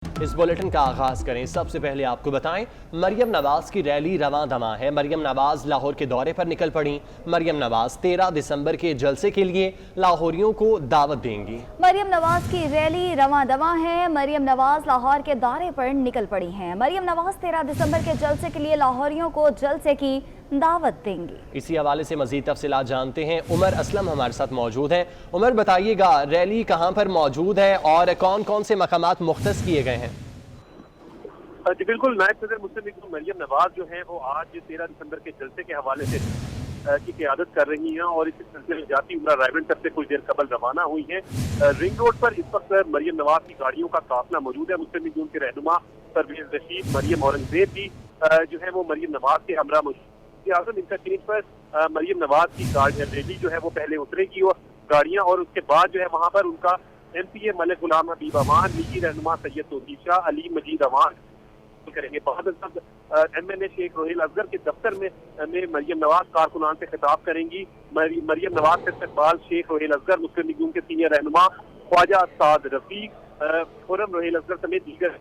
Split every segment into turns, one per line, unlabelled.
इस बुलेटिन का आगाज करें। सबसे पहले आपको बताएं, मरियम नवाज की रैली रवां दवां है। मरियम नवाज लाहौर के दौरे पर निकल पड़ी। मरियम नवाज 13 दिसंबर के जलसे के लिए लाहौरियों को दावत देंगी।
मरियम नवाज की रैली रवां दवां है। मरियम नवाज लाहौर के दौरे पर निकल पड़ी हैं। मरियम नवाज 13 दिसंबर के जलसे के लिए लाहौरियों को जलसे की दावत देंगी।
इसी हवाले से मजीद तफसीलात जानते हैं। उमर असलम हमारे साथ मौजूद हैं। उमर, बताइएगा रैली कहाँ पर मौजूद है और कौन कौन से मकामात मुख्तस किए गए हैं?
जी बिल्कुल, नायब सदर मुस्लिम लीग मरियम नवाज जो है वो आज 13 दिसंबर के जलसे के हवाले से की क़यादत कर रही हैं और इसी सिलसिले में जाती उमरा रायबंद से कुछ देर कबल रवाना हुई हैं। रिंग रोड पर इस वक्त मरियम नवाज की गाड़ियों का काफिला मौजूद है। मुस्लिम लीग के रहनुमा परवेज रशीद, मरियम औरंगजेब भी जो है वो मरियम नवाज के हमरा मौजूद। इंटरचेंज पर मरियम नवाज की रैली जो है वो पहले उतरेगी और गाड़ियाँ, और उसके बाद जो है वहाँ पर उनका MPA मलिक गुलाम हबीब अवान, लीगी रहनुमा सैयद तौसीफ शाह, अली मजीद अवान करेंगे। बहादुर साहब MNA शेख रोहेल असगर के दफ्तर में मरियम नवाज कारकुनान से खिताब करेंगी। मरियम नवाज से इस्तकबाल शेख रोहेल असगर, मुस्लिम लीग के सीनियर रहनुमा ख्वाजा साद रफीक, खुरम रोहेल असगर समेत दीगर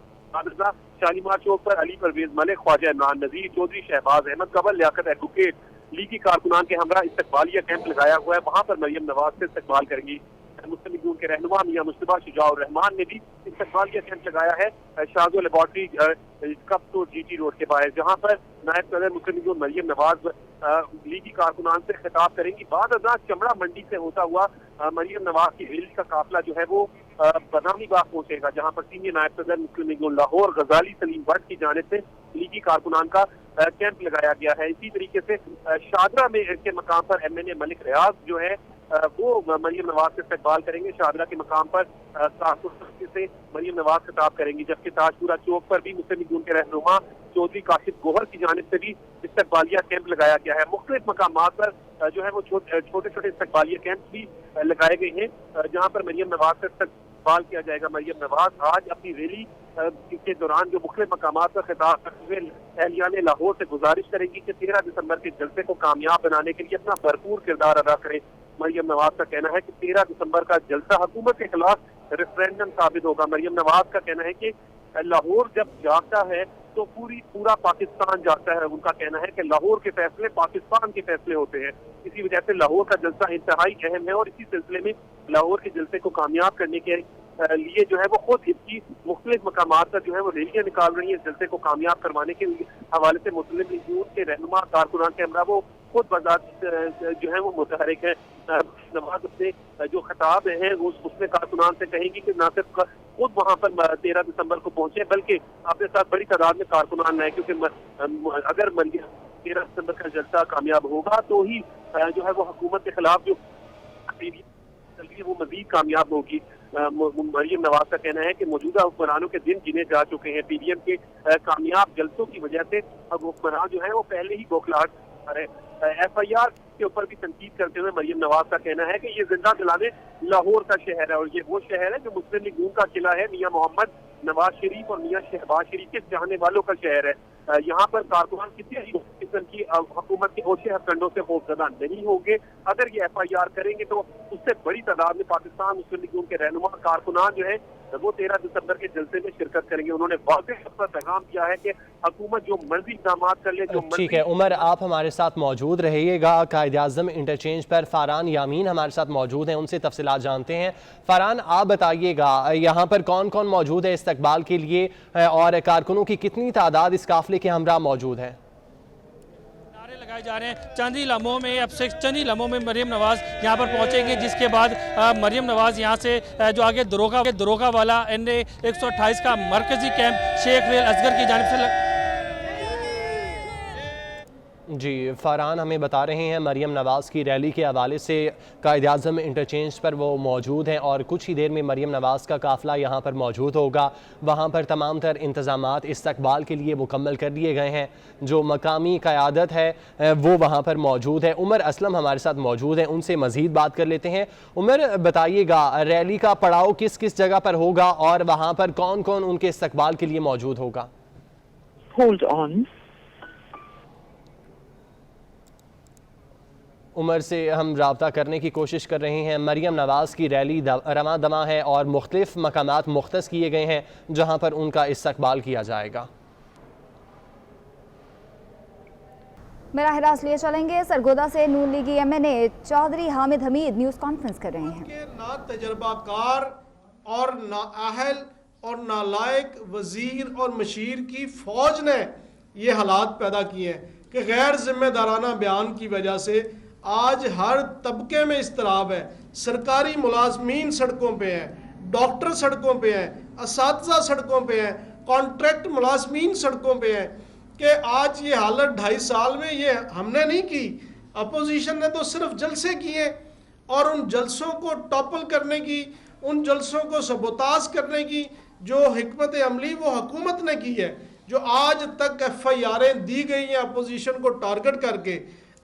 शालीमार चौक पर अली परवेज मलिक, ख्वाजा इमरान नजीर, चौधरी शहबाज अहमद कबल, लियाकत एडवोकेट, लीगी कारकुनान के हमरा इस्तकबालिया कैंप लगाया हुआ है। वहाँ पर मरियम नवाज से इस्तकबाल करेंगी। मुस्लिम लीग के रहनुमा मियां मुश्तबा शुजाउर रहमान ने भी इस्तकबालिया कैंप लगाया है शाहजो लेबॉर्ट्री कप तो GT रोड के बाहर, जहाँ पर नायब सदर मुस्लिम लीग मरियम नवाज लीगी कारकुनान से खिताब करेंगी। बाद अज़ां चमड़ा मंडी से होता हुआ मरियम नवाज की रैली का काफिला जो है वो बदामी बाग पहुंचेगा, जहाँ पर सीनियर नायब सदर मुस्लिम लीग लाहौर गजाली सलीम भट्ट की जानिब से लीगी कारकुनान का कैंप लगाया गया है। इसी तरीके से शादरा में के मकाम पर MNA मलिक रियाज जो है वो मरियम नवाज से इस्तकबाल करेंगे। शादरा के मकाम पर से मरियम नवाज खिताब करेंगी, जबकि ताजपुरा चौक पर भी मुस्लिम लीग के रहनुमा चौधरी काशिफ गोहर की जानिब से भी इस्तकबालिया कैंप लगाया गया है। मुख्तलिफ मकामात पर जो है वो छोटे छोटे इस्तकबालिया कैंप भी लगाए गए हैं, जहाँ पर मरियम नवाज से इस्तकबाल किया जाएगा। मरियम नवाज आज अपनी रैली के दौरान जो मुख्तलिफ मकामात पर खिताब करते हुए अहलियाने लाहौर से गुजारिश करेंगी कि 13 दिसंबर के जलसे को कामयाब बनाने के लिए अपना भरपूर किरदार अदा करें। मरियम नवाज का कहना है कि 13 दिसंबर का जलसा हुकूमत के खिलाफ रेफरेंडम साबित होगा। मरियम नवाज का कहना है कि लाहौर जब जागता है तो पूरा पाकिस्तान जागता है। उनका कहना है कि लाहौर के फैसले पाकिस्तान के फैसले होते हैं। इसी वजह से लाहौर का जलसा इंतहाई अहम है और इसी सिलसिले में लाहौर के जलसे को कामयाब करने के लिए जो है वो खुद इसकी मुख्तलिफ मकामात पर जो है वो रैलियां निकाल रही है। जलसे को कामयाब करवाने के हवाले से मुस्लिम लीग के रहनुमा कारकुनान के हमरा वो खुद बजात जो है वो मुतहरिक है। नवाज अपने जो खिताब है उसमें कारकुनान से कहेंगी कि न सिर्फ खुद वहाँ पर 13 दिसंबर को पहुंचे बल्कि अपने साथ बड़ी तादाद में कारकुनान लाए, क्योंकि अगर 13 दिसंबर का जलसा कामयाब होगा तो ही जो है वो हुकूमत के खिलाफ जो वो मजीद कामयाब होगी। मरियम नवाज का कहना है कि मौजूदा हुक्मरानों के दिन गिने जा चुके हैं। PDM के कामयाब जलसों की वजह से अब हुक्मरान जो है वो पहले ही बौखलाहट है। FIR के ऊपर भी तनकीद करते हुए मरियम नवाज का कहना है कि ये जिंदा दिलाने लाहौर का शहर है और ये वो शहर है जो मुस्लिम लीग का किला है। मियां मोहम्मद नवाज शरीफ और मियां शहबाज शरीफ के चाहने वालों का शहर है। यहाँ पर कारकुनान किसी किस्म की हुकूमत के ओछे हथकंडों से खौफजदा नहीं होंगे। अगर ये FIR करेंगे तो उससे बड़ी तादाद में पाकिस्तान मुस्लिम लीग के रहनुमा कारकुनान जो है वो 13 दिसंबर के जलसे में शिरकत करेंगे। उन्होंने वाक़ई पर पैगाम दिया है कि हुकूमत जो मर्जी इक़दाम करे, जो
ठीक है उमर, आप हमारे साथ मौजूद रहिएगा। कायद-ए-आज़म इंटरचेंज पर फ़रहान यामीन हमारे साथ मौजूद हैं, उनसे तफसीलात जानते हैं। फ़रहान, आप बताइएगा यहाँ पर कौन कौन मौजूद है इस्तकबाल के लिए और कारकुनों की कितनी तादाद इस काफ़िले के हमरा मौजूद है?
लगाए जा रहे हैं। चंद ही लम्हों में, अब से चंद ही लम्हों में मरियम नवाज यहाँ पर पहुँचेंगे, जिसके बाद मरियम नवाज यहाँ से जो आगे दरोगा वाला NA 128 का मरकजी कैंप शेख रोहेल असगर की जानिब से
जी फ़रहान हमें बता रहे हैं मरियम नवाज़ की रैली के हवाले से कायद-ए-आज़म इंटरचेंज पर वो मौजूद हैं और कुछ ही देर में मरियम नवाज़ का काफ़िला यहाँ पर मौजूद होगा। वहाँ पर तमाम तर इंतज़ामात इस्तकबाल के लिए मुकम्मल कर दिए गए हैं। जो मकामी क़यादत है वो वहाँ पर मौजूद है। उमर असलम हमारे साथ मौजूद हैं, उनसे मज़ीद बात कर लेते हैं। उमर, बताइएगा रैली का पड़ाव किस किस जगह पर होगा और वहाँ पर कौन कौन उनके इस्तकबाल के लिए मौजूद होगा? عمر سے ہم رابطہ کرنے کی کوشش کر رہے ہیں۔ مریم نواز کی ریلی رواں دواں ہے اور مختلف مقامات مختص کیے گئے ہیں جہاں پر ان کا استقبال کیا جائے گا۔
براہ راست لیے چلیں گے سرگودا سے نون لیگی ایم این اے چودھری حامد حمید نیوز کانفرنس کر رہے ہیں۔
نہ تجربہ کار اور نااہل اور نالائق وزیر اور مشیر کی فوج نے یہ حالات پیدا کیے ہیں کہ غیر ذمہ دارانہ بیان کی وجہ سے آج ہر طبقے میں اضطراب ہے۔ سرکاری ملازمین سڑکوں پہ ہیں، ڈاکٹر سڑکوں پہ ہیں، اساتذہ سڑکوں پہ ہیں، کانٹریکٹ ملازمین سڑکوں پہ ہیں کہ آج یہ حالت 2.5 سال میں یہ ہم نے نہیں کی، اپوزیشن نے تو صرف جلسے کیے اور ان جلسوں کو ٹاپل کرنے کی، ان جلسوں کو سبوتاژ کرنے کی جو حکمت عملی وہ حکومت نے کی ہے، جو آج تک ایف آئی آریں دی گئی ہیں اپوزیشن کو ٹارگٹ کر کے۔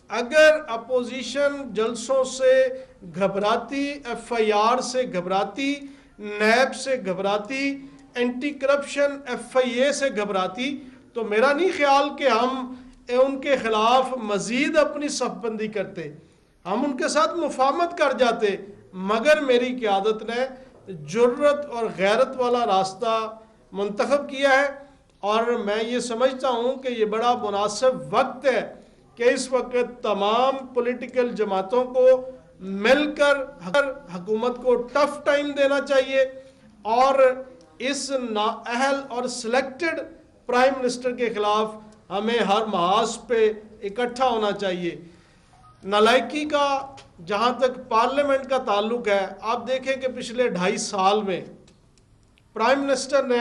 اگر اپوزیشن جلسوں سے گھبراتی، ایف آئی آر سے گھبراتی، نیب سے گھبراتی، اینٹی کرپشن ایف آئی اے سے گھبراتی تو میرا نہیں خیال کہ ہم ان کے خلاف مزید اپنی صف بندی کرتے، ہم ان کے ساتھ مفاہمت کر جاتے، مگر میری قیادت نے جرت اور غیرت والا راستہ منتخب کیا ہے اور میں یہ سمجھتا ہوں کہ یہ بڑا مناسب وقت ہے کہ اس وقت تمام پولیٹیکل جماعتوں کو مل کر حکومت کو ٹف ٹائم دینا چاہیے اور اس نااہل اور سلیکٹڈ پرائم منسٹر کے خلاف ہمیں ہر محاذ پہ اکٹھا ہونا چاہیے۔ نالائکی کا جہاں تک پارلیمنٹ کا تعلق ہے، آپ دیکھیں کہ پچھلے 2.5 سال میں پرائم منسٹر نے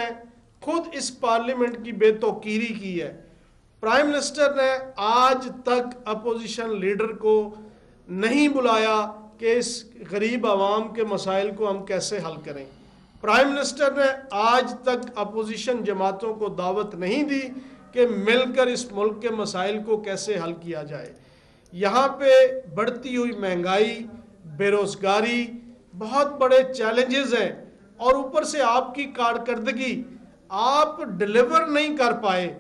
خود اس پارلیمنٹ کی بے توقیری کی ہے۔ پرائم منسٹر نے آج تک اپوزیشن لیڈر کو نہیں بلایا کہ اس غریب عوام کے مسائل کو ہم کیسے حل کریں۔ پرائم منسٹر نے آج تک اپوزیشن جماعتوں کو دعوت نہیں دی کہ مل کر اس ملک کے مسائل کو کیسے حل کیا جائے۔ یہاں پہ بڑھتی ہوئی مہنگائی، بے روزگاری بہت بڑے چیلنجز ہیں اور اوپر سے آپ کی کارکردگی آپ ڈیلیور نہیں کر پائے۔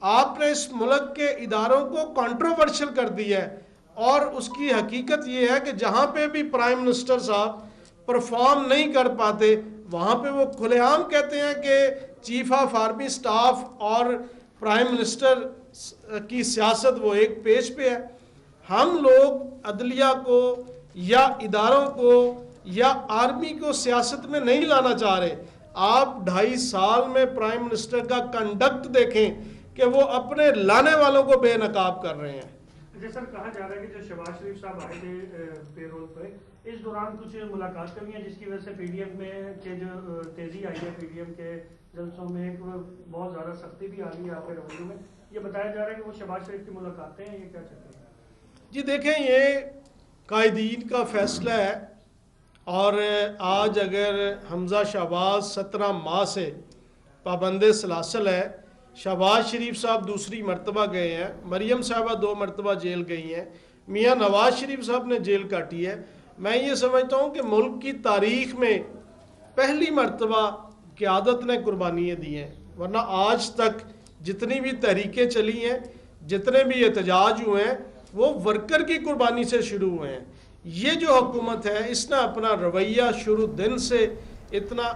آپ نے اس ملک کے اداروں کو کنٹروورشل کر دیا ہے اور اس کی حقیقت یہ ہے کہ جہاں پہ بھی پرائم منسٹر صاحب پرفارم نہیں کر پاتے وہاں پہ وہ کھلے عام کہتے ہیں کہ چیف آف آرمی سٹاف اور پرائم منسٹر کی سیاست وہ ایک پیج پہ ہے۔ ہم لوگ عدلیہ کو یا اداروں کو یا آرمی کو سیاست میں نہیں لانا چاہ رہے۔ آپ 2.5 سال میں پرائم منسٹر کا کنڈکٹ دیکھیں کہ وہ اپنے لانے والوں کو بے نقاب کر رہے ہیں۔
جیسا کہا جا رہا ہے کہ جو شہباز شریف صاحب آئے تھے پے رول پہ، اس دوران کچھ ملاقات ہوئی ہیں جس کی وجہ سے پی ڈی ایم میں کہ جو تیزی آئی ہے، پی ڈی ایم کے جلسوں میں بہت زیادہ سختی بھی آ رہی ہے آپ کے رویے میں، یہ بتایا جا رہا ہے کہ وہ شہباز شریف کی ملاقاتیں ہیں، یہ کیا چلتے ہیں؟
جی دیکھیں، یہ قائدین کا فیصلہ ہے اور آج اگر حمزہ شہباز 17 ماہ سے پابند سلاسل ہے، شہباز شریف صاحب دوسری مرتبہ گئے ہیں، مریم صاحبہ 2 مرتبہ جیل گئی ہیں، میاں نواز شریف صاحب نے جیل کاٹی ہے، میں یہ سمجھتا ہوں کہ ملک کی تاریخ میں پہلی مرتبہ قیادت نے قربانیاں دی ہیں، ورنہ آج تک جتنی بھی تحریکیں چلی ہیں، جتنے بھی احتجاج ہوئے ہیں، وہ ورکر کی قربانی سے شروع ہوئے ہیں۔ یہ جو حکومت ہے اس نے اپنا رویہ شروع دن سے اتنا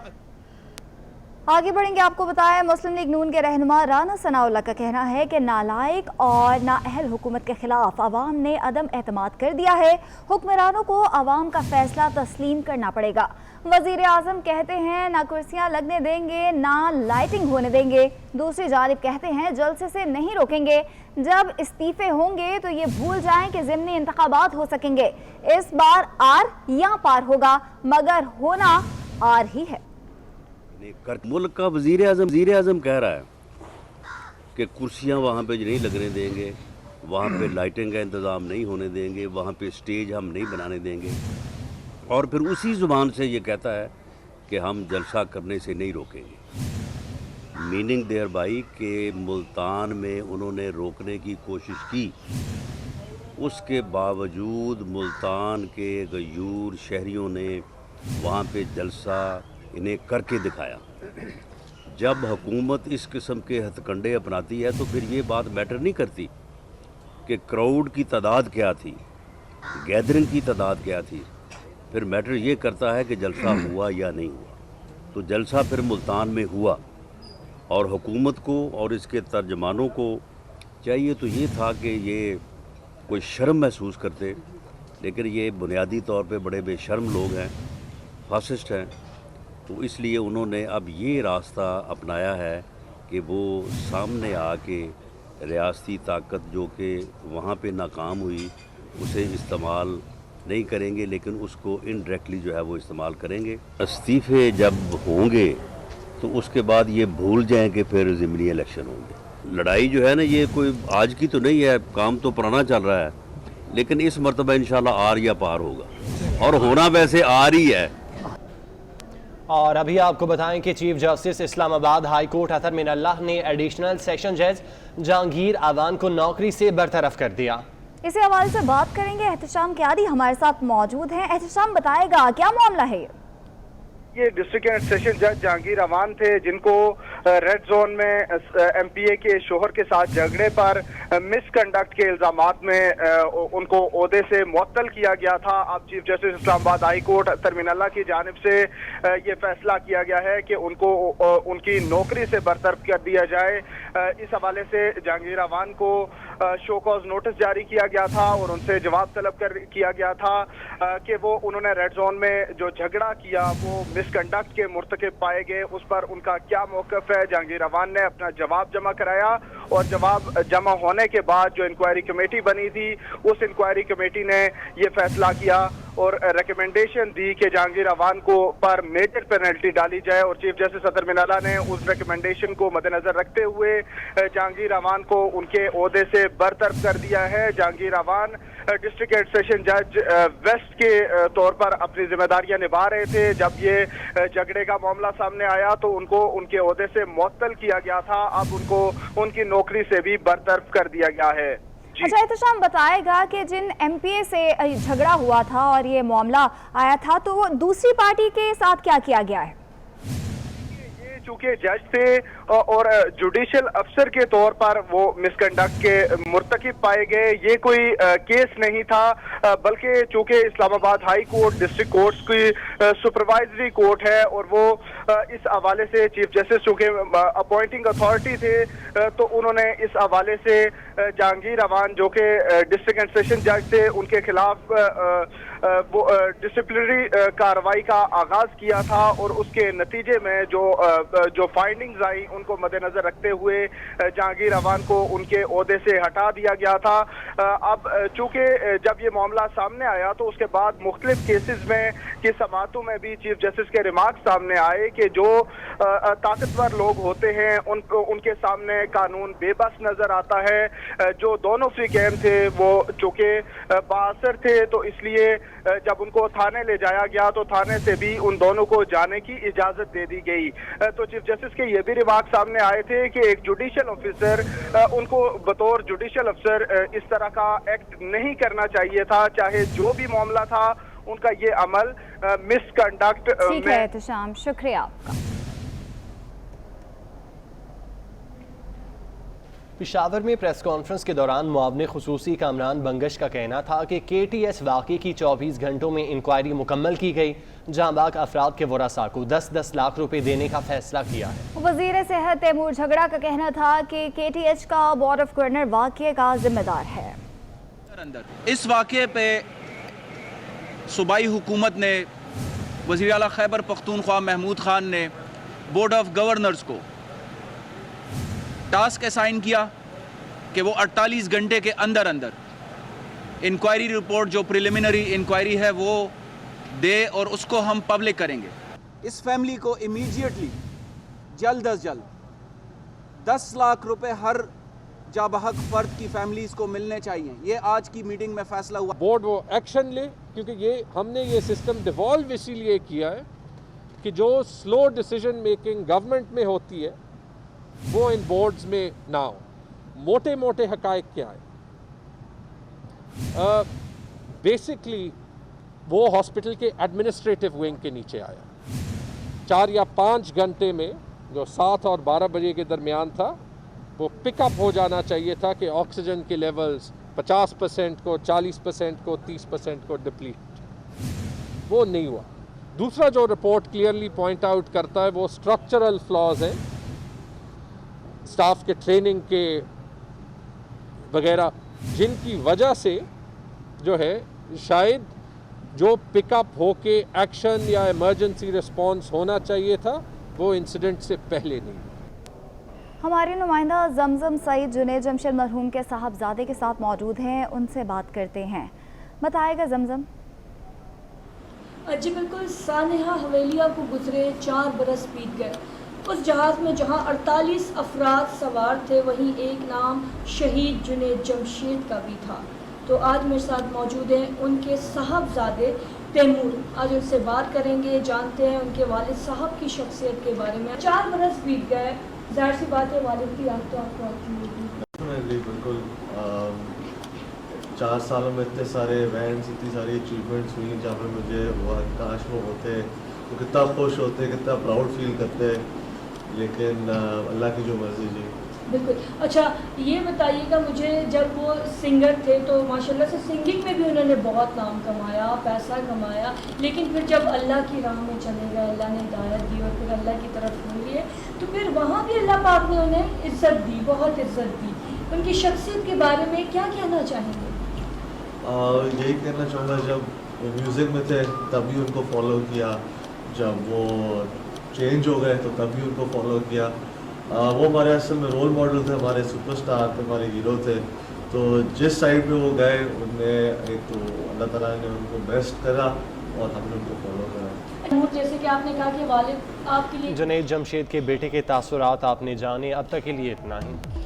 آگے بڑھیں گے۔ آپ کو بتائیں مسلم لیگ نون کے رہنما رانا ثناء اللہ کا کہنا ہے کہ نالائق اور نااہل حکومت کے خلاف عوام نے عدم اعتماد کر دیا ہے، حکمرانوں کو عوام کا فیصلہ تسلیم کرنا پڑے گا۔ وزیر اعظم کہتے ہیں نہ کرسیاں لگنے دیں گے نہ لائٹنگ ہونے دیں گے، دوسری جانب کہتے ہیں جلسے سے نہیں روکیں گے، جب استعفے ہوں گے تو یہ بھول جائیں کہ ضمنی انتخابات ہو سکیں گے، اس بار آر یا پار ہوگا، مگر ہونا آر ہی ہے۔
ملک کا وزیر اعظم کہہ رہا ہے کہ کرسیاں وہاں پہ نہیں لگنے دیں گے، وہاں پہ لائٹنگ کا انتظام نہیں ہونے دیں گے، وہاں پہ سٹیج ہم نہیں بنانے دیں گے، اور پھر اسی زبان سے یہ کہتا ہے کہ ہم جلسہ کرنے سے نہیں روکیں گے۔ میننگ دیئر بائی کہ ملتان میں انہوں نے روکنے کی کوشش کی، اس کے باوجود ملتان کے غیور شہریوں نے وہاں پہ جلسہ انہیں کر کے دکھایا۔ جب حکومت اس قسم کے ہتھ کنڈے اپناتی ہے تو پھر یہ بات میٹر نہیں کرتی کہ کراؤڈ کی تعداد کیا تھی، गैदरिंग की तादाद क्या थी, फिर मैटर ये करता है कि जलसा हुआ या नहीं हुआ। तो जलसा फिर मुल्तान में हुआ और हुकूमत को और इसके तर्जमानों को चाहिए तो ये था कि ये कोई शर्म महसूस करते, लेकिन ये बुनियादी तौर पे बड़े बेशर्म लोग हैं, फासिस्ट हैं। तो इसलिए उन्होंने अब ये रास्ता अपनाया है कि वो सामने आके रियासती ताकत जो कि वहाँ पे नाकाम हुई उसे इस्तेमाल नहीं करेंगे, लेकिन उसको इनडायरेक्टली जो है वो इस्तेमाल करेंगे। इस्तीफ़े जब होंगे तो उसके बाद ये भूल जाएं कि फिर ज़िमनी इलेक्शन होंगे। लड़ाई जो है ना ये कोई आज की तो नहीं है, काम तो पुराना चल रहा है, लेकिन इस मरतबा इंशाल्लाह आर या पार होगा और होना वैसे आर ही है।
और अभी आपको बताएं कि chief justice Islamabad high court Athar Minallah ने एडिशनल सेशन जज जहांगीर आवान को नौकरी से बरतरफ कर दिया।
इसी हवाले से बात करेंगे, एहतशाम क्यादी हमारे साथ मौजूद हैं। एहतशाम बताएगा क्या मामला है
ये डिस्ट्रिक्ट एंड सेशन जज जहांगीर अवान थे जिनको रेड जोन में एमपीए के शोहर के साथ झगड़े पर मिसकंडक्ट के इल्जामात में उनको ओहदे से मुअत्तल किया गया था। अब chief justice Islamabad high court Athar Minallah की जानिब से ये फैसला किया गया है कि उनको उनकी नौकरी से बरतरफ कर दिया जाए। इस हवाले से जहांगीर अवान को शो कॉज नोटिस जारी किया गया था और उनसे जवाब तलब किया गया था कि वो उन्होंने रेड जोन में जो झगड़ा किया वो मिसकंडक्ट के मुर्तकिब पाए गए, उस पर उनका क्या मौक़िफ़ है। जहांगीर अवान ने अपना जवाब जमा कराया और जवाब जमा होने के बाद जो इंक्वायरी कमेटी बनी थी उस इंक्वायरी कमेटी ने ये फैसला किया और रिकमेंडेशन दी कि जहांगीर अवान को पर मेजर पेनल्टी डाली जाए और चीफ जस्टिस अतर मिनल्लाह ने उस रिकमेंडेशन को मद्देनजर रखते हुए जहांगीर अवान को उनके ओहदे से बरतरफ कर दिया है। Jahangir Awan district and session जज वेस्ट के तौर पर अपनी जिम्मेदारियां निभा रहे थे। जब ये झगड़े का मामला सामने आया तो उनको उनके ओहदे से मुअत्तल किया गया था, अब उनको उनकी नौकरी से भी बरतरफ कर दिया गया है।
अच्छा, एहतशाम बताएगा कि जिन एमपीए से झगड़ा हुआ था और ये मामला आया था तो वो दूसरी पार्टी के साथ क्या किया गया है?
ये चूंकि जज थे और जुडिशियल अफसर के तौर पर वो मिसकंडक्ट के मुर्तकिब पाए गए, ये कोई केस नहीं था, बल्कि चूंकि Islamabad high court district courts की सुपरवाइजरी कोर्ट है और वो इस हवाले से चीफ जस्टिस चूंकि अपॉइंटिंग अथॉरिटी थे तो उन्होंने इस हवाले से जहांगीर अवान जो कि डिस्ट्रिक्ट एंड सेशन जज थे उनके खिलाफ वो डिसिप्लिनरी कार्रवाई का आगाज किया था और उसके नतीजे में जो फाइंडिंग्स आई उनको मद्देनजर रखते हुए जहांगीर अवान को उनके ओहदे से हटा दिया गया था। अब चूंकि जब ये मामला सामने आया तो उसके बाद मुख्तलिफ केसेस में की समातों में भी चीफ जस्टिस के रिमार्क सामने आए कि जो ताकतवर लोग होते हैं उनके सामने कानून बेबस नजर आता है। जो दोनों फ्री कैम थे वो चूंकि बाअसर थे तो इसलिए जब उनको थाने ले जाया गया तो थाने से भी उन दोनों को जाने की इजाजत दे दी गई। तो चीफ जस्टिस के ये भी रिमार्क सामने आए थे कि एक जुडिशियल ऑफिसर उनको बतौर जुडिशियल अफसर इस तरह का एक्ट नहीं करना चाहिए था, चाहे जो भी मामला था उनका ये अमल मिसकंडक्ट
ठीक है एहतशाम, शुक्रिया आपका।
पेशावर में प्रेस कॉन्फ्रेंस के दौरान मुआवने खुसूसी कामरान बंगश का कहना था कि KTS वाक़े की 24 घंटों में इंक्वायरी मुकम्मल की गई, जहां बाग अफराद के वरासा को 10-10 लाख रुपए देने का फैसला किया है।
वज़ीर सेहत तैमूर झगड़ा का कहना था कि KTH का बोर्ड ऑफ गवर्नर वाक़े का जिम्मेदार है।
इस वाक़े पे सूबाई हुकूमत ने, वज़ीर आला खैबर पख्तूनख्वा महमूद खान ने बोर्ड ऑफ गवर्नर्स को टास्क असाइन किया कि वो 48 घंटे के अंदर अंदर इंक्वायरी रिपोर्ट जो प्रिलिमिनरी इंक्वायरी है वो दे और उसको हम पब्लिक करेंगे।
इस फैमिली को इमीडिएटली जल्द अज जल्द 10 लाख रुपए हर जाबहक फर्द की फैमिलीज को मिलने चाहिए। ये आज की मीटिंग में फैसला हुआ।
बोर्ड वो एक्शन ले, क्योंकि हमने ये सिस्टम डिवॉल्व इसीलिए किया है कि जो स्लो डिसीजन मेकिंग गवर्नमेंट में होती है वो इन बोर्ड्स में ना हो। मोटे मोटे हकायक क्या है, बेसिकली वो हॉस्पिटल के एडमिनिस्ट्रेटिव विंग के नीचे आया। 4 या 5 घंटे में जो 7 और 12 बजे के दरमियान था वो पिकअप हो जाना चाहिए था कि ऑक्सीजन के लेवल्स, 50% को, 40% को, 30% को डिप्लीट, वो नहीं हुआ। दूसरा जो रिपोर्ट क्लियरली पॉइंट आउट करता है वो स्ट्रक्चरल फ्लॉज हैं, स्टाफ के ट्रेनिंग के वगैरह, जिनकी वजह से जो है शायद जो पिकअप होके एक्शन या इमरजेंसी रिस्पॉन्स होना चाहिए था वो इंसिडेंट से पहले नहीं।
हमारे नुमाइंदा जमजम सईद जुनैद जमशेद मरहूम के साहबजादे के साथ मौजूद हैं, उनसे बात करते हैं। बताएगा जमजम।
जी बिल्कुल, सानिहा हवेलिया को गुजरे 4 बरस बीत गए। उस जहाज़ में जहां 48 अफराद सवार थे, वहीं एक नाम शहीद जुनैद जमशेद का भी था। तो आज मेरे साथ मौजूद हैं उनके साहबजादे तैमूर। आज उनसे बात करेंगे, जानते हैं उनके वालिद साहब की शख्सियत के बारे में। 4 बरस बीत गए, ज़ाहिर सी बात है वालिद की याद तो आपको आती होगी।
बिल्कुल, 4 सालों में इतने सारे इवेंट्स, इतनी सारी अचीवमेंट्स हुई जहाँ पर मुझे हुआ काश वो होते तो कितना खुश होते, कितना प्राउड फील करते, लेकिन अल्लाह की जो मर्ज़ी जी।
बिल्कुल। अच्छा, ये बताइएगा मुझे, जब वो सिंगर थे तो माशाल्लाह से सिंगिंग में भी उन्होंने बहुत नाम कमाया, पैसा कमाया, लेकिन फिर जब अल्लाह की राह में चले गए, अल्लाह ने हिदायत दी और फिर अल्लाह की तरफ मुड़ लिए, तो फिर वहाँ भी अल्लाह पाक ने उन्हें इज़्ज़त दी, बहुत इज़्ज़त दी। उनकी शख्सियत के बारे में क्या कहना चाहेंगे?
यही कहना चाहूँगा, जब वो म्यूज़िक में थे तभी उनको फॉलो किया, जब वो चेंज हो गए तो तभी उनको फॉलो किया। वो हमारे असल में रोल मॉडल थे, हमारे सुपरस्टार थे, हमारे हीरो थे। तो जिस साइड पे वो गए उनमें एक तो अल्लाह ताला ने उनको बेस्ट करा और हमने उनको फॉलो करा।
जैसे कि आपने कहा कि वालिद आपके लिए।
जुनैद जमशेद के बेटे के तासुरात आपने जाने, अब तक के लिए इतना ही।